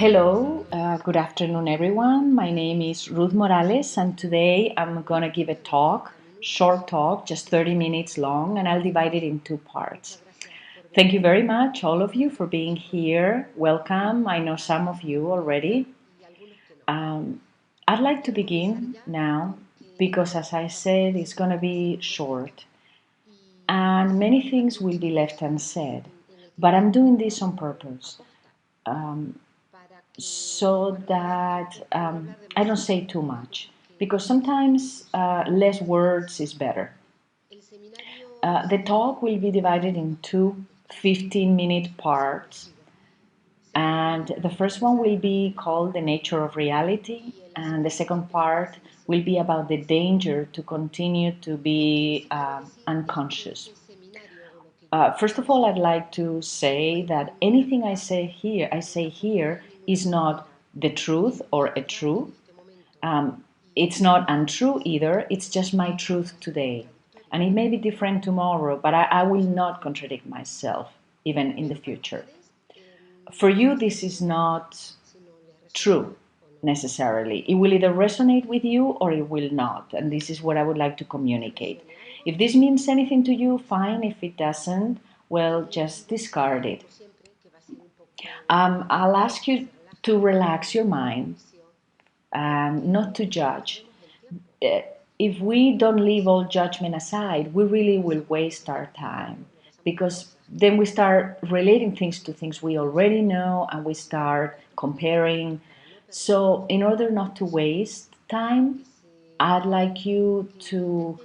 Hello, good afternoon, everyone. My name is Ruth Morales, and today I'm going to give a talk, short talk, just 30 minutes long, and I'll divide it in two parts. Thank you very much, all of you, for being here. Welcome. I know some of you already. Um, I'd like to begin now because, as I said, it's going to be short, and many things will be left unsaid, but I'm doing this on purpose. Um, so that I don't say too much because sometimes less words is better. The talk will be divided in two 15-minute parts, and the first one will be called The Nature of Reality, and the second part will be about the danger to continue to be unconscious. First of all, I'd like to say that anything I say here is not the truth or a truth. It's not untrue either. It's just my truth today. And it may be different tomorrow, but I will not contradict myself, even in the future. For you, this is not true necessarily. It will either resonate with you or it will not. And this is what I would like to communicate. If this means anything to you, fine. If it doesn't, well, just discard it. I'll ask you to relax your mind and not to judge. If we don't leave all judgment aside, we really will waste our time because then we start relating things to things we already know and we start comparing. So, in order not to waste time, I'd like you to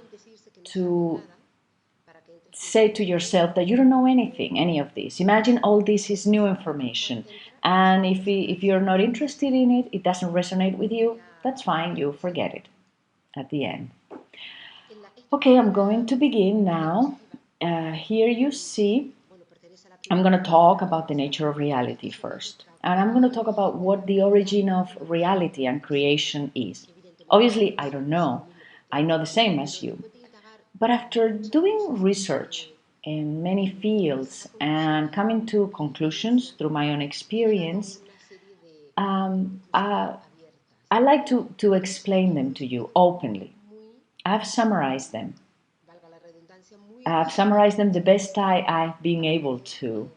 say to yourself that you don't know anything, any of this. Imagine all this is new information. And if you're not interested in it, it doesn't resonate with you, that's fine, you forget it at the end. Okay, I'm going to begin now. Here you see, I'm going to talk about the nature of reality first. And I'm going to talk about what the origin of reality and creation is. Obviously, I don't know. I know the same as you. But after doing research in many fields and coming to conclusions through my own experience, um, uh, I like to explain them to you openly. I've summarized them. I've summarized them the best I've been able to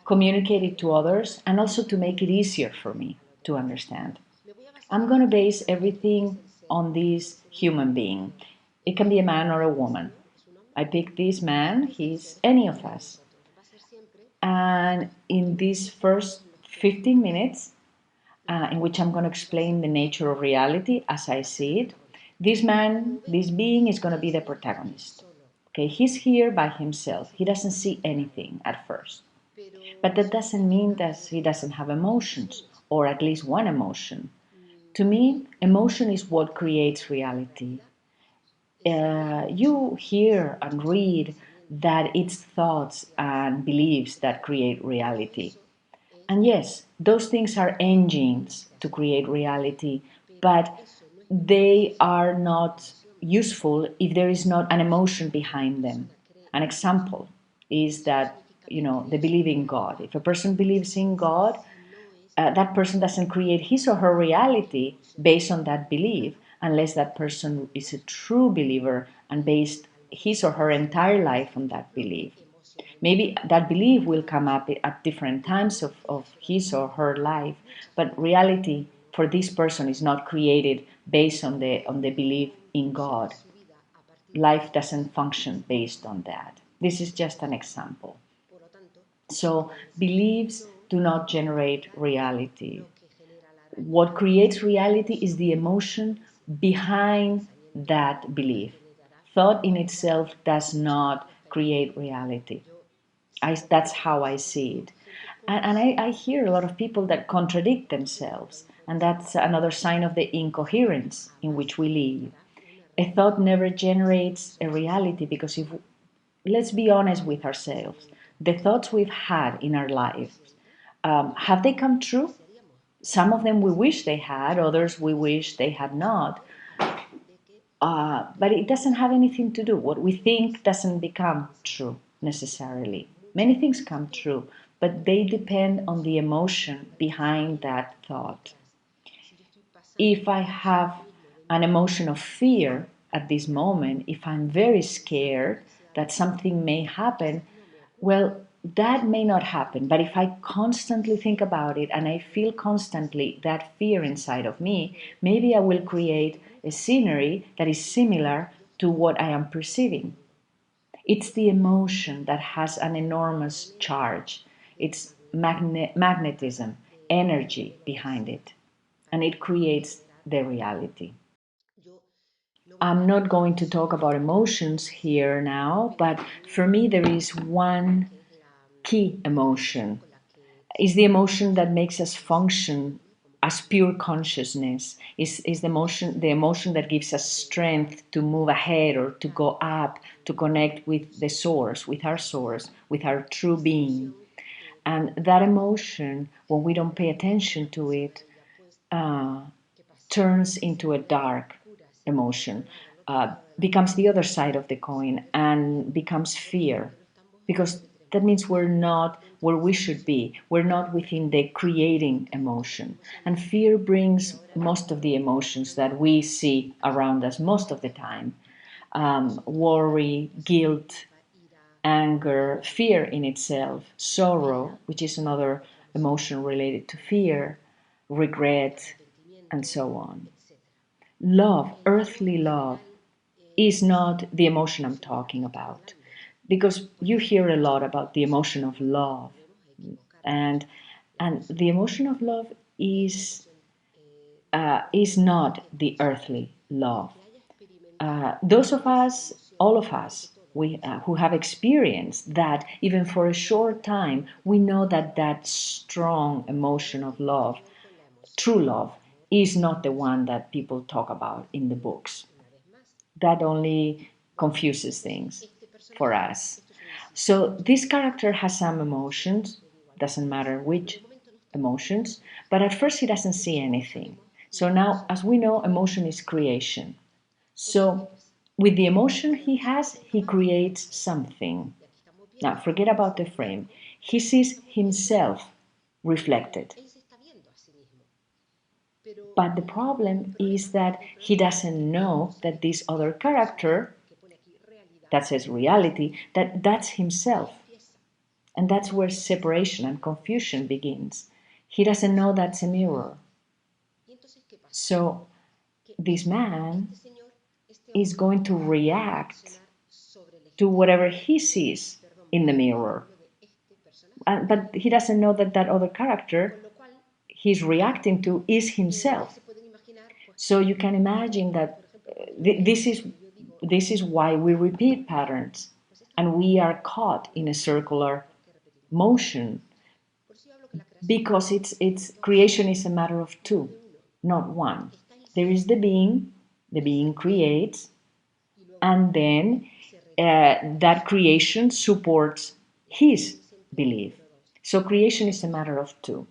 communicate it to others and also to make it easier for me to understand. I'm going to base everything on this human being. It can be a man or a woman. I pick this man, he's any of us. And in these first 15 minutes, in which I'm going to explain the nature of reality as I see it, this man, this being is going to be the protagonist. Okay, he's here by himself. He doesn't see anything at first. But that doesn't mean that he doesn't have emotions, or at least one emotion. To me, emotion is what creates reality. You hear and read that it's thoughts and beliefs that create reality. And yes, those things are engines to create reality, but they are not useful if there is not an emotion behind them. An example is that, they believe in God. If a person believes in God, that person doesn't create his or her reality based on that belief unless that person is a true believer and based his or her entire life on that belief. Maybe that belief will come up at different times of his or her life, but reality for this person is not created based on the belief in God. Life doesn't function based on that. This is just an example. So beliefs do not generate reality. What creates reality is the emotion behind that belief. Thought in itself does not create reality. That's how I see it. And I hear a lot of people that contradict themselves, and that's another sign of the incoherence in which we live. A thought never generates a reality because if let's be honest with ourselves, the thoughts we've had in our lives, have they come true? Some of them we wish they had, others we wish they had not. But it doesn't have anything to do. What we think doesn't become true necessarily. Many things come true, but they depend on the emotion behind that thought. If I have an emotion of fear at this moment, if I'm very scared that something may happen, well, that may not happen. But if I constantly think about it and I feel constantly that fear inside of me, maybe I will create a scenery that is similar to what I am perceiving. It's the emotion that has an enormous charge. It's magnetism, energy behind it, and it creates the reality. I'm not going to talk about emotions here now, but for me, there is one key emotion. Is the emotion that makes us function as pure consciousness. Is the emotion that gives us strength to move ahead or to go up, to connect with the source, with our true being. And that emotion, when we don't pay attention to it, uh, turns into a dark emotion, becomes the other side of the coin and becomes fear. Because that means we're not where we should be. We're not within the creating emotion. And fear brings most of the emotions that we see around us most of the time, worry, guilt, anger, fear in itself, sorrow, which is another emotion related to fear, regret, and so on. Love, earthly love, is not the emotion I'm talking about. Because you hear a lot about the emotion of love. And, and the emotion of love is not the earthly love. Those of us, all of us, who have experienced that, even for a short time, we know that that strong emotion of love, true love, is not the one that people talk about in the books. That only confuses things for us. So this character has some emotions, doesn't matter which emotions, but at first he doesn't see anything. So now, as we know, emotion is creation. So with the emotion he has, he creates something. Now, forget about the frame. He sees himself reflected. But the problem is that he doesn't know that this other character, that says reality, that's himself. And that's where separation and confusion begins. He doesn't know that's a mirror. So this man is going to react to whatever he sees in the mirror. But he doesn't know that that other character he's reacting to is himself. So you can imagine that this is why we repeat patterns, and we are caught in a circular motion, because it's creation is a matter of two, not one. There is the being creates, and then that creation supports his belief. So creation is a matter of two.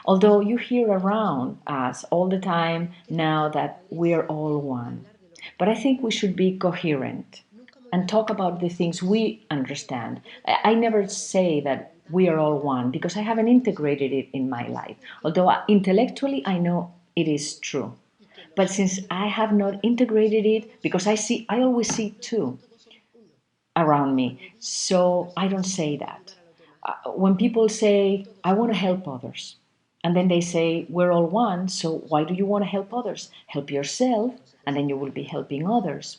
Although you hear around us all the time now that we're all one. But I think we should be coherent and talk about the things we understand. I never say that we are all one because I haven't integrated it in my life. Although intellectually I know it is true. But since I have not integrated it, because I always see two around me, so I don't say that. When people say, I want to help others, and then they say, we're all one, so why do you want to help others? Help yourself, and then you will be helping others.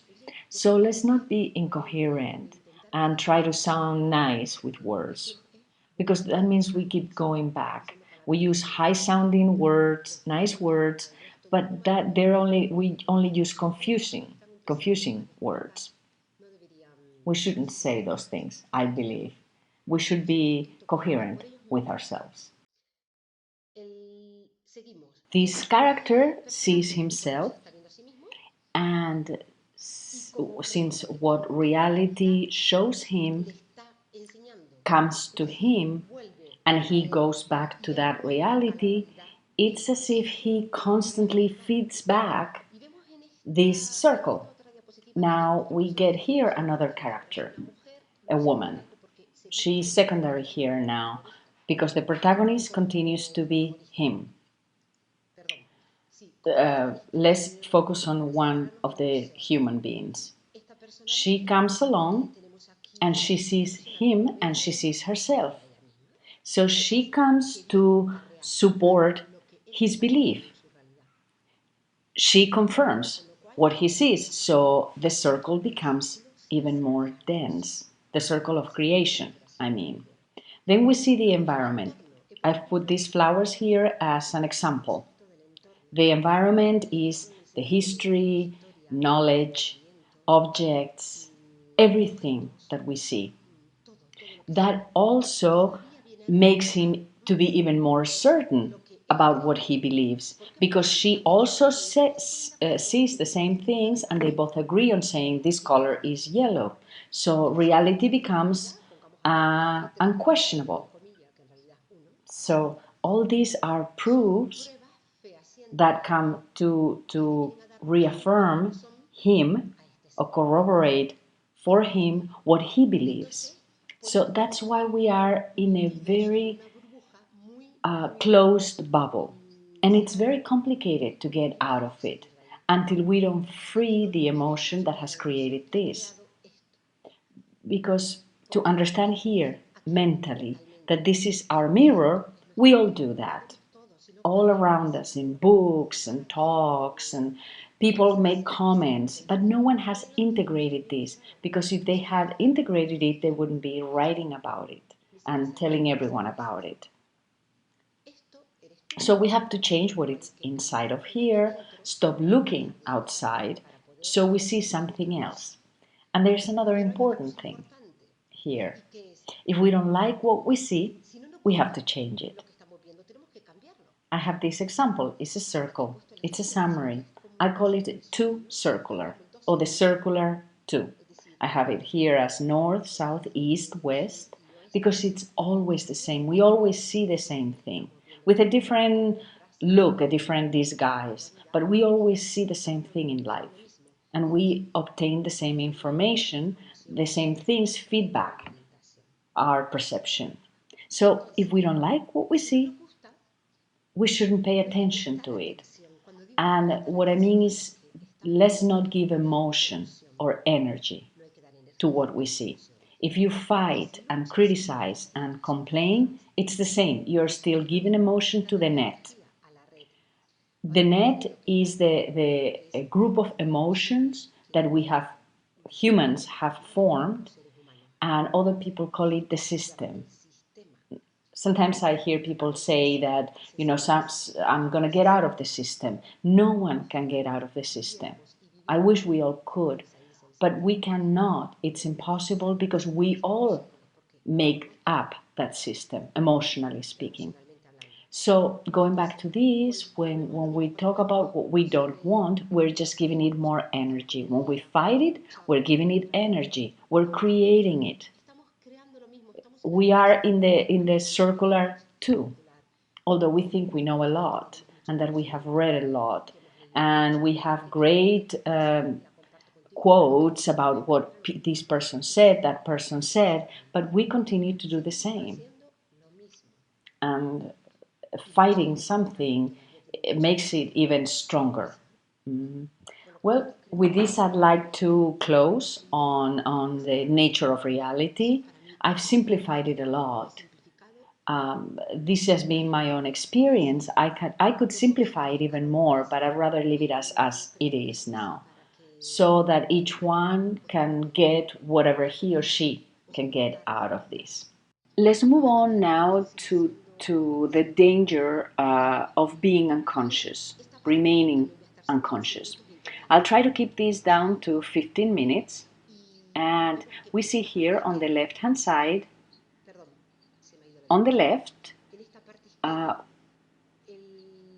So let's not be incoherent and try to sound nice with words, because that means we keep going back. We use high sounding words, nice words, but that we only use confusing words. We shouldn't say those things, I believe. We should be coherent with ourselves. This character sees himself, and since what reality shows him comes to him and he goes back to that reality, it's as if he constantly feeds back this circle. Now we get here another character, a woman. She's secondary here now because the protagonist continues to be him. Let's focus on one of the human beings. She comes along and she sees him and she sees herself. So she comes to support his belief. She confirms what he sees, so the circle becomes even more dense. The circle of creation, I mean. Then we see the environment. I've put these flowers here as an example. The environment is the history, knowledge, objects, everything that we see. That also makes him to be even more certain about what he believes because she also sees the same things and they both agree on saying this color is yellow. So reality becomes unquestionable. So all these are proofs that come to reaffirm him or corroborate for him what he believes. So that's why we are in a very closed bubble. And it's very complicated to get out of it until we don't free the emotion that has created this. Because to understand here mentally that this is our mirror, we all do that. All around us in books and talks and people make comments, but no one has integrated this because if they had integrated it, they wouldn't be writing about it and telling everyone about it. So we have to change what is inside of here, stop looking outside so we see something else. And there's another important thing here. If we don't like what we see, we have to change it. I have this example. It's a circle. It's a summary. I call it two circular or the circular two. I have it here as north, south, east, west because it's always the same. We always see the same thing with a different look, a different disguise, but we always see the same thing in life and we obtain the same information, the same things, feedback our perception. So if we don't like what we see, we shouldn't pay attention to it. And what I mean is, let's not give emotion or energy to what we see. If you fight and criticize and complain, it's the same. You're still giving emotion to the net. The net is the a group of emotions that we have, humans have formed, and other people call it the system. Sometimes I hear people say that, I'm going to get out of the system. No one can get out of the system. I wish we all could, but we cannot. It's impossible because we all make up that system, emotionally speaking. So going back to this, when we talk about what we don't want, we're just giving it more energy. When we fight it, we're giving it energy. We're creating it. We are in the circular too, although we think we know a lot and that we have read a lot and we have great quotes about what this person said, that person said, but we continue to do the same. And fighting something makes it even stronger. Well, with this, I'd like to close on the nature of reality. I've simplified it a lot. This has been my own experience. I could simplify it even more, but I'd rather leave it as it is now, so that each one can get whatever he or she can get out of this. Let's move on now to the danger of being unconscious, remaining unconscious. I'll try to keep this down to 15 minutes. And we see here on the left-hand side, on the left, uh,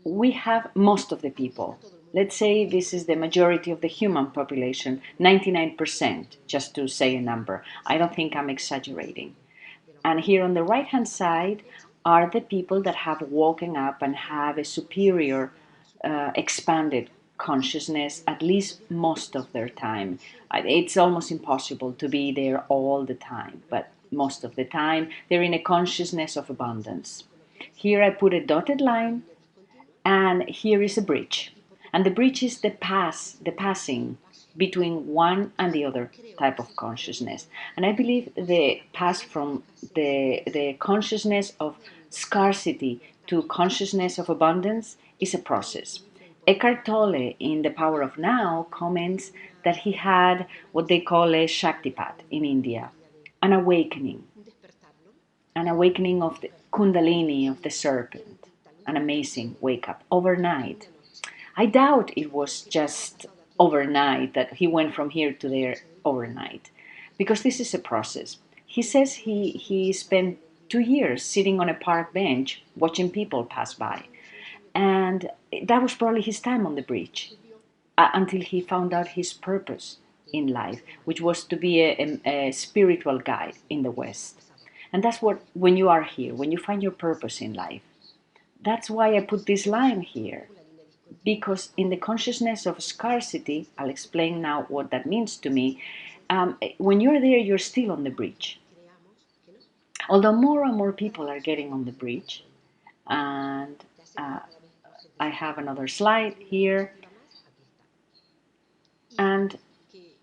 we have most of the people. Let's say this is the majority of the human population, 99%, just to say a number. I don't think I'm exaggerating. And here on the right-hand side are the people that have woken up and have a superior, expanded consciousness at least most of their time. It's almost impossible to be there all the time, but most of the time. They're in a consciousness of abundance. Here I put a dotted line, and here is a bridge. And the bridge is the passing between one and the other type of consciousness. And I believe the pass from the consciousness of scarcity to consciousness of abundance is a process. Eckhart Tolle, in The Power of Now, comments that he had what they call a Shaktipat in India, an awakening, of the Kundalini, of the serpent, an amazing wake up overnight. I doubt it was just overnight, that he went from here to there overnight, because this is a process. He says he spent 2 years sitting on a park bench watching people pass by. And that was probably his time on the bridge, until he found out his purpose in life, which was to be a spiritual guide in the West. And that's what, when you are here, when you find your purpose in life, that's why I put this line here. Because in the consciousness of scarcity, I'll explain now what that means to me. When you're there, you're still on the bridge. Although more and more people are getting on the bridge, and I have another slide here.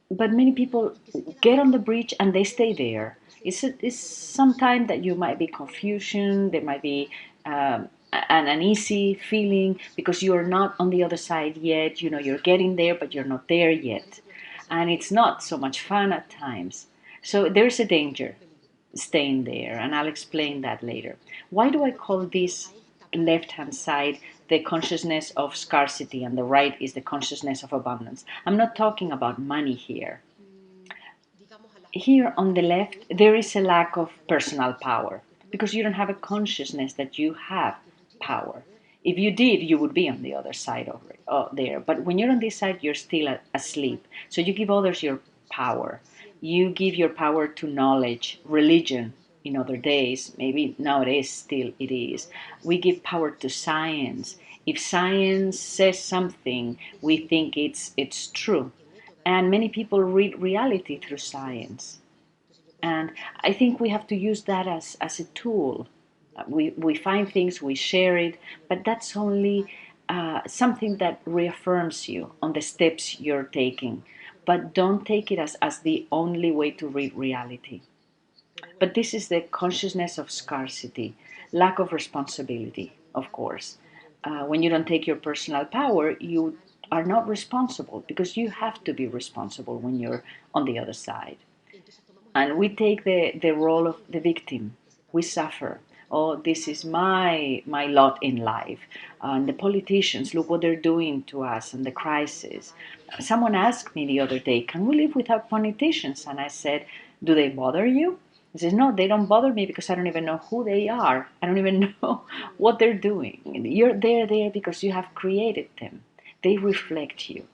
But many people get on the bridge and they stay there. It's some time that you might be confusion, there might be an uneasy feeling because you're not on the other side yet. You know, you're getting there, but you're not there yet. And it's not so much fun at times. So there's a danger staying there, and I'll explain that later. Why do I call this left-hand side the consciousness of scarcity and the right is the consciousness of abundance? I'm not talking about money here. Here on the left, there is a lack of personal power because you don't have a consciousness that you have power. If you did, you would be on the other side of it, there. But when you're on this side, you're still asleep. So you give others your power. You give your power to knowledge, religion. In other days, maybe nowadays still it is. We give power to science. If science says something, we think it's true. And many people read reality through science. And I think we have to use that as a tool. We find things, we share it, but that's only something that reaffirms you on the steps you're taking. But don't take it as the only way to read reality. But this is the consciousness of scarcity, lack of responsibility, of course. When you don't take your personal power, you are not responsible because you have to be responsible when you're on the other side. And we take the role of the victim. We suffer. Oh, this is my lot in life. And the politicians, look what they're doing to us and the crisis. Someone asked me the other day, can we live without politicians? And I said, do they bother you? He says, no, they don't bother me because I don't even know who they are. I don't even know what they're doing. They're there because you have created them. They reflect you.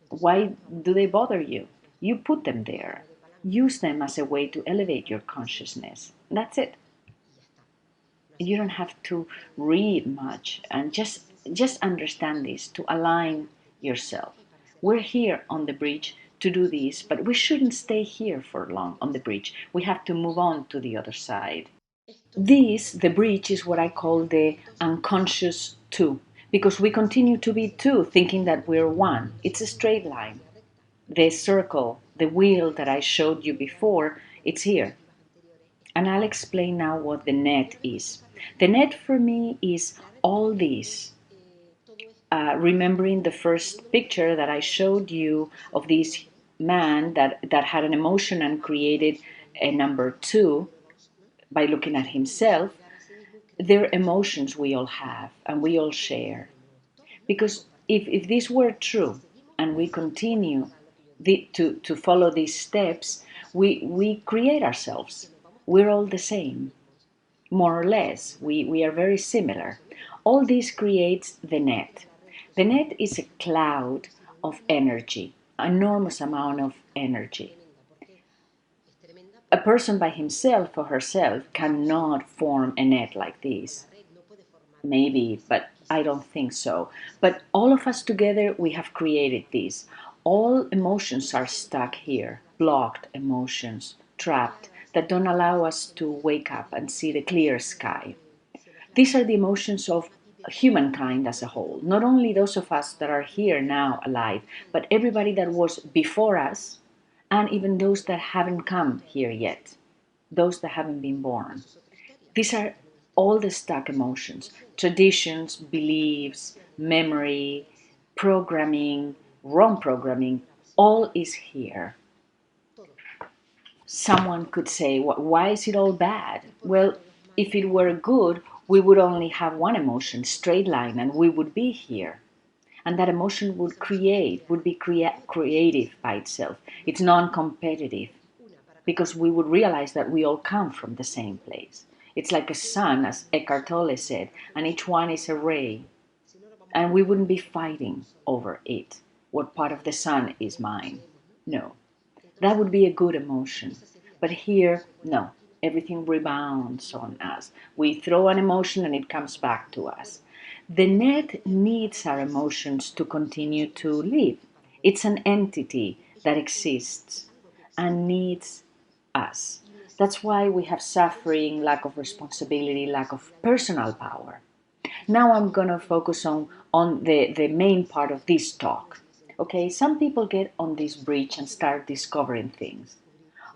Why do they bother you? You put them there. Use them as a way to elevate your consciousness. That's it. You don't have to read much, and just understand this to align yourself. We're here on the bridge to do this, but we shouldn't stay here for long on the bridge. We have to move on to the other side. This, the bridge, is what I call the unconscious two, because we continue to be two, thinking that we're one. It's a straight line. The circle, the wheel that I showed you before, it's here. And I'll explain now what the net is. The net for me is all this. Remembering the first picture that I showed you of this man that had an emotion and created a number 2 by looking at himself, there are emotions we all have and we all share. Because if this were true and we continue to follow these steps, we create ourselves. We're all the same, more or less. We are very similar. All this creates the net. The net is a cloud of energy, an enormous amount of energy. A person by himself or herself cannot form a net like this. Maybe, but I don't think so. But all of us together, we have created this. All emotions are stuck here, blocked emotions, trapped. that don't allow us to wake up and see the clear sky. These are the emotions of humankind as a whole, not only those of us that are here now alive, but everybody that was before us, and even those that haven't come here yet, those that haven't been born. These are all the stuck emotions, traditions, beliefs, memory, programming, wrong programming, all is here. Someone could say, why is it all bad? Well, if it were good, we would only have one emotion, straight line, and we would be here. And that emotion would be creative by itself. It's non-competitive because we would realize that we all come from the same place. It's like a sun, as Eckhart Tolle said, and each one is a ray. And we wouldn't be fighting over it. What part of the sun is mine? No. That would be a good emotion. But here, no. Everything rebounds on us. We throw an emotion and it comes back to us. The net needs our emotions to continue to live. It's an entity that exists and needs us. That's why we have suffering, lack of responsibility, lack of personal power. Now I'm going to focus on the main part of this talk. Okay, some people get on this bridge and start discovering things.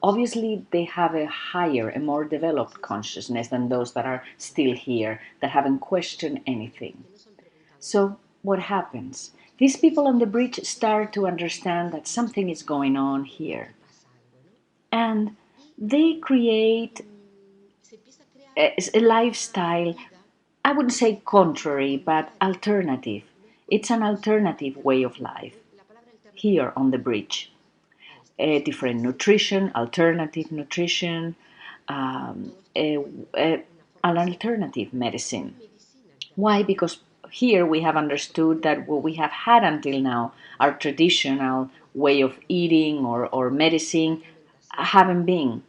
Obviously, they have a higher, a more developed consciousness than those that are still here, that haven't questioned anything. So, what happens? These people on the bridge start to understand that something is going on here. And they create a lifestyle, I wouldn't say contrary, but alternative. It's an alternative way of life here on the bridge. Different nutrition, alternative nutrition, um, a, an alternative medicine. Why? Because here we have understood that what we have had until now, our traditional way of eating or medicine, haven't been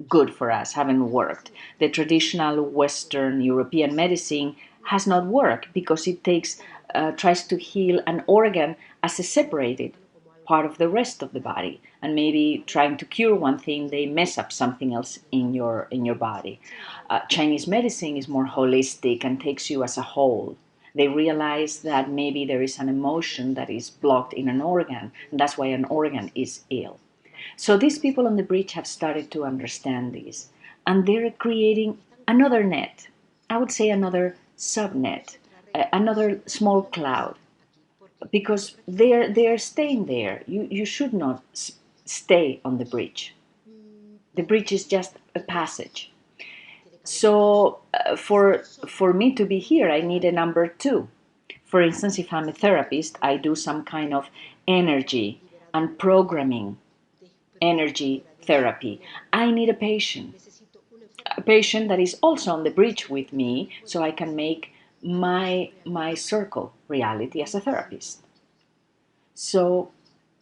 good for us, haven't worked. The traditional Western European medicine has not worked because it tries to heal an organ as a separated part of the rest of the body, and maybe trying to cure one thing, they mess up something else in your body. Chinese medicine is more holistic and takes you as a whole. They realize that maybe there is an emotion that is blocked in an organ, and that's why an organ is ill. So these people on the bridge have started to understand this, and they're creating another net. I would say another subnet, another small cloud, because they're staying there. You should not stay on the bridge. The bridge is just a passage. So for me to be here, I need a number two. For instance, if I'm a therapist, I do some kind of energy and programming, energy therapy. I need a patient that is also on the bridge with me, so I can make my circle reality as a therapist. So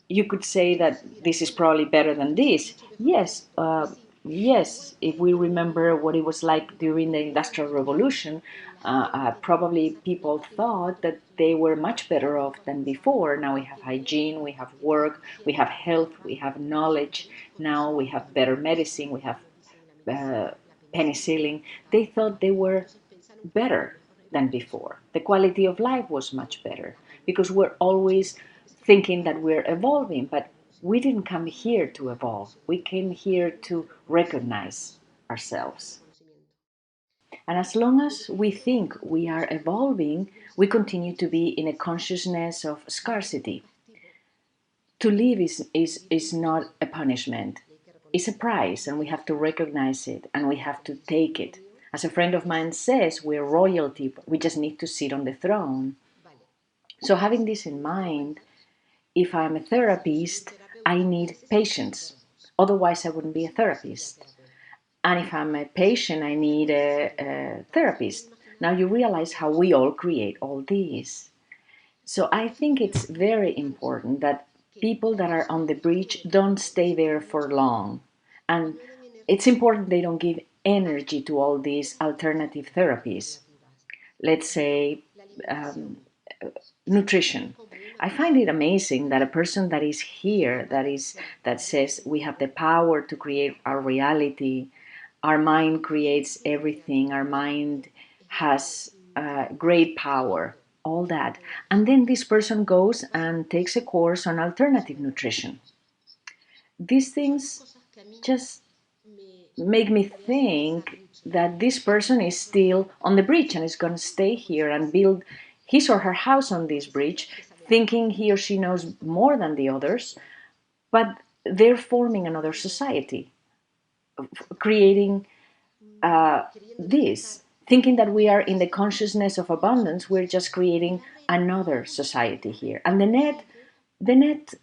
you could say that this is probably better than this. Yes, yes. If we remember what it was like during the Industrial Revolution, probably people thought that they were much better off than before. Now we have hygiene, we have work, we have health, we have knowledge. Now we have better medicine, we have uh, penicillin. They thought they were better than before. The quality of life was much better because we're always thinking that we're evolving, but we didn't come here to evolve. We came here to recognize ourselves. And as long as we think we are evolving, we continue to be in a consciousness of scarcity. To live is not a punishment. It's a price, and we have to recognize it, and we have to take it. As a friend of mine says, we're royalty, we just need to sit on the throne. So having this in mind, if I'm a therapist, I need patience. Otherwise, I wouldn't be a therapist. And if I'm a patient, I need a therapist. Now you realize how we all create all these. So I think it's very important that people that are on the bridge don't stay there for long. And it's important they don't give energy to all these alternative therapies. Let's say um, nutrition. I find it amazing that a person that is here, that says we have the power to create our reality, our mind creates everything, our mind has great power, all that. And then this person goes and takes a course on alternative nutrition. These things just make me think that this person is still on the bridge and is going to stay here and build his or her house on this bridge, thinking he or she knows more than the others, but they're forming another society, creating this, thinking that we are in the consciousness of abundance. We're just creating another society here, and the net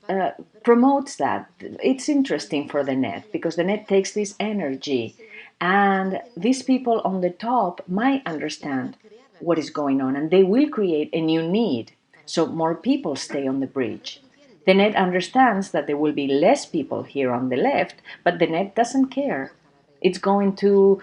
promotes that. It's interesting for the net because the net takes this energy, and these people on the top might understand what is going on, and they will create a new need. So more people stay on the bridge. The net understands that there will be less people here on the left, but the net doesn't care. It's going to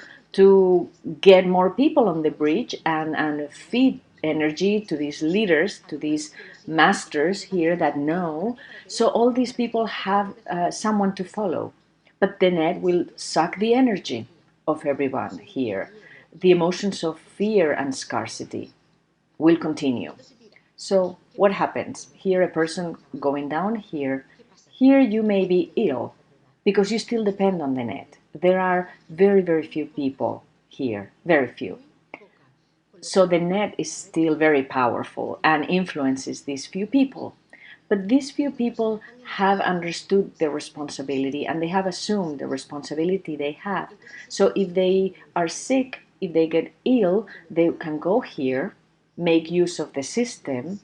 get more people on the bridge and feed energy to these leaders, to these masters here that know. So all these people have someone to follow. But the net will suck the energy of everyone here. The emotions of fear and scarcity will continue. So what happens? Here a person going down here, here you may be ill because you still depend on the net. There are very, very few people here, very few. So the net is still very powerful and influences these few people. But these few people have understood their responsibility and they have assumed the responsibility they have. So if they are sick, if they get ill, they can go here, make use of the system.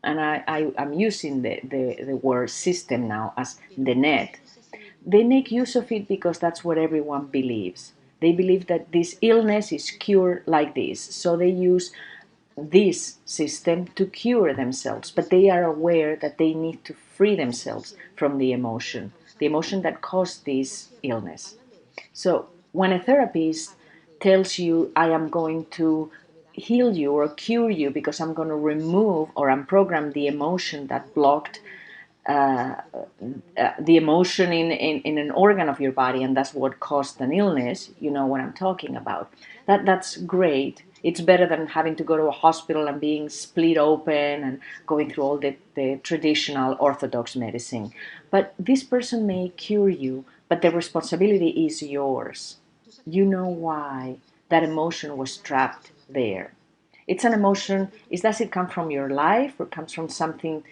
And I'm using the word system now as the net. They make use of it because that's what everyone believes. They believe that this illness is cured like this. So they use this system to cure themselves, but they are aware that they need to free themselves from the emotion that caused this illness. So when a therapist tells you, I am going to heal you or cure you because I'm going to remove or unprogram the emotion that blocked the emotion in an organ of your body, and that's what caused an illness, you know what I'm talking about. That's great. It's better than having to go to a hospital and being split open and going through all the traditional orthodox medicine. But this person may cure you, but the responsibility is yours. You know why that emotion was trapped there. It's an emotion. Does it come from your life or comes from something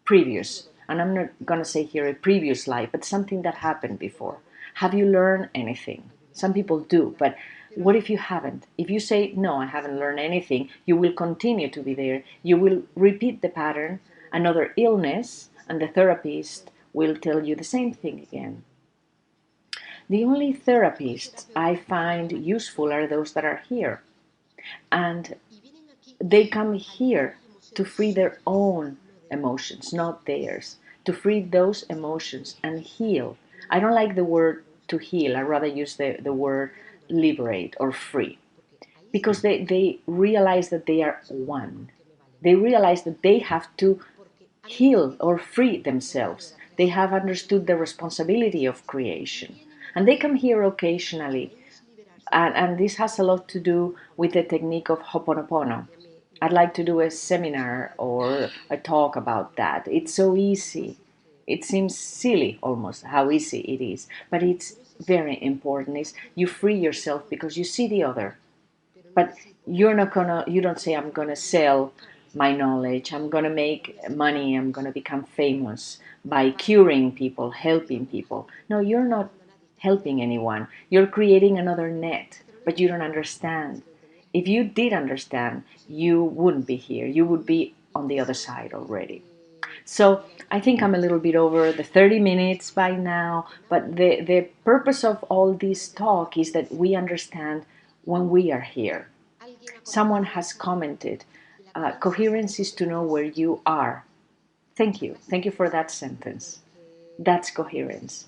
previous? And I'm not going to say here a previous life, but something that happened before. Have you learned anything? Some people do, but what if you haven't? If you say, no, I haven't learned anything, you will continue to be there. You will repeat the pattern, another illness, and the therapist will tell you the same thing again. The only therapists I find useful are those that are here. And they come here to free their own emotions, not theirs, to free those emotions and heal. I don't like the word to heal, I rather use the word liberate or free, because they realize that they are one. They realize that they have to heal or free themselves. They have understood the responsibility of creation. And they come here occasionally, and this has a lot to do with the technique of Ho'oponopono. I'd like to do a seminar or a talk about that. It's so easy. It seems silly almost how easy it is, but it's very important. Is you free yourself because you see the other, but you don't say, I'm gonna sell my knowledge, I'm gonna make money, I'm gonna become famous by curing people, helping people. No, you're not helping anyone. You're creating another net, but you don't understand. If you did understand, you wouldn't be here. You would be on the other side already. So I think I'm a little bit over the 30 minutes by now, but the purpose of all this talk is that we understand when we are here. Someone has commented, coherence is to know where you are. Thank you. Thank you for that sentence. That's coherence.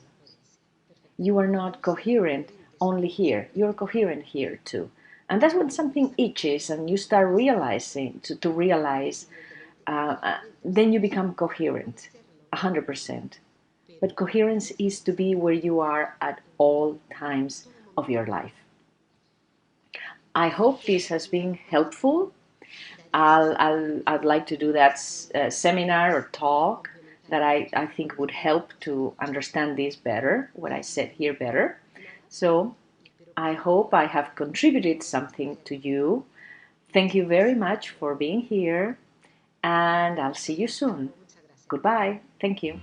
You are not coherent only here. You're coherent here too. And that's when something itches and you start realizing, to realize then you become coherent, 100%. But coherence is to be where you are at all times of your life. I hope this has been helpful. I'd like to do that seminar or talk that I think would help to understand this better, what I said here better. So I hope I have contributed something to you. Thank you very much for being here, and I'll see you soon. Goodbye. Thank you.